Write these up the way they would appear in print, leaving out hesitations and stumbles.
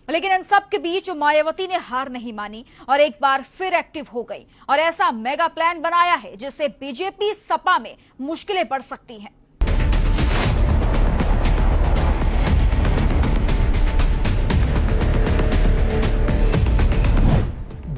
लेकिन इन सब के बीच मायावती ने हार नहीं मानी और एक बार फिर एक्टिव हो गई और ऐसा मेगा प्लान बनाया है जिससे बीजेपी सपा में मुश्किलें बढ़ सकती हैं।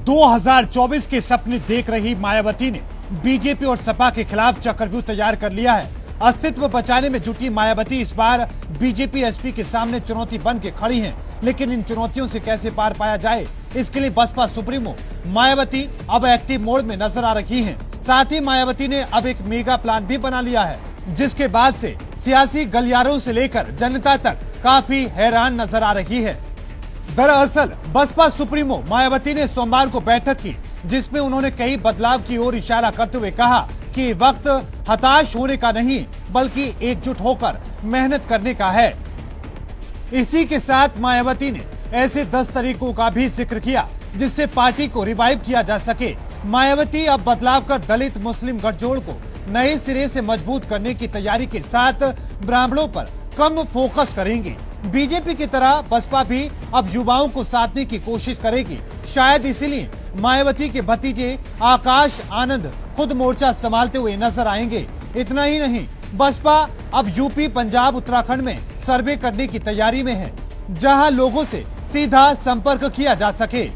दो 2024 के सपने देख रही मायावती ने बीजेपी और सपा के खिलाफ चक्रव्यूह तैयार कर लिया है। अस्तित्व बचाने में जुटी मायावती इस बार बीजेपी एसपी के सामने चुनौती बन के खड़ी हैं, लेकिन इन चुनौतियों से कैसे पार पाया जाए, इसके लिए बसपा सुप्रीमो मायावती अब एक्टिव मोड में नजर आ रही हैं। साथ ही मायावती ने अब एक मेगा प्लान भी बना लिया है, जिसके बाद से सियासी गलियारों से लेकर जनता तक काफी हैरान नजर आ रही है। दरअसल बसपा सुप्रीमो मायावती ने सोमवार को बैठक की, जिसमें उन्होंने कई बदलाव की ओर इशारा करते हुए कहा कि वक्त हताश होने का नहीं बल्कि एकजुट होकर मेहनत करने का है। इसी के साथ मायावती ने ऐसे 10 तरीकों का भी जिक्र किया जिससे पार्टी को रिवाइव किया जा सके। मायावती अब बदलाव कर दलित मुस्लिम गठजोड़ को नए सिरे से मजबूत करने की तैयारी के साथ ब्राह्मणों पर कम फोकस करेंगे। बीजेपी की तरह बसपा भी अब युवाओं को साधने की कोशिश करेगी। शायद इसीलिए मायावती के भतीजे आकाश आनंद खुद मोर्चा संभालते हुए नजर आएंगे। इतना ही नहीं, बसपा अब यूपी, पंजाब, उत्तराखंड में सर्वे करने की तैयारी में है, जहां लोगों से सीधा संपर्क किया जा सके।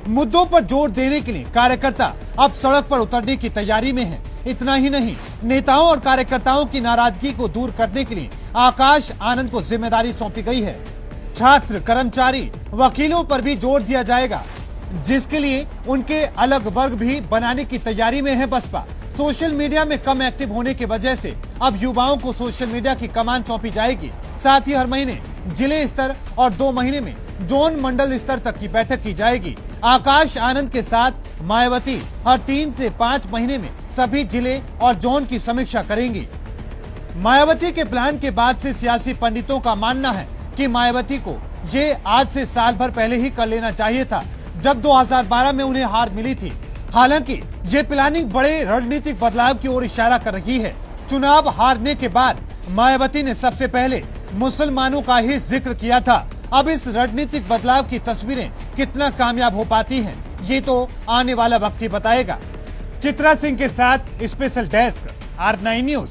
मुद्दों पर जोर देने के लिए कार्यकर्ता अब सड़क पर उतरने की तैयारी में है। इतना ही नहीं, नेताओं और कार्यकर्ताओं की नाराजगी को दूर करने के लिए आकाश आनंद को जिम्मेदारी सौंपी गई है। छात्र, कर्मचारी, वकीलों पर भी जोर दिया जाएगा, जिसके लिए उनके अलग वर्ग भी बनाने की तैयारी में है बसपा। सोशल मीडिया में कम एक्टिव होने की वजह से अब युवाओं को सोशल मीडिया की कमान सौंपी जाएगी। साथ ही हर महीने जिले स्तर और 2 महीने में जोन मंडल स्तर तक की बैठक की जाएगी। आकाश आनंद के साथ मायावती हर 3 से 5 महीने में सभी जिले और जोन की समीक्षा करेंगी। मायावती के प्लान के बाद से सियासी पंडितों का मानना है कि मायावती को ये आज से साल भर पहले ही कर लेना चाहिए था, जब 2012 में उन्हें हार मिली थी। हालांकि ये प्लानिंग बड़े रणनीतिक बदलाव की ओर इशारा कर रही है। चुनाव हारने के बाद मायावती ने सबसे पहले मुसलमानों का ही जिक्र किया था। अब इस रणनीतिक बदलाव की तस्वीरें कितना कामयाब हो पाती हैं, ये तो आने वाला वक्त ही बताएगा। चित्रा सिंह के साथ स्पेशल डेस्क, R9 न्यूज।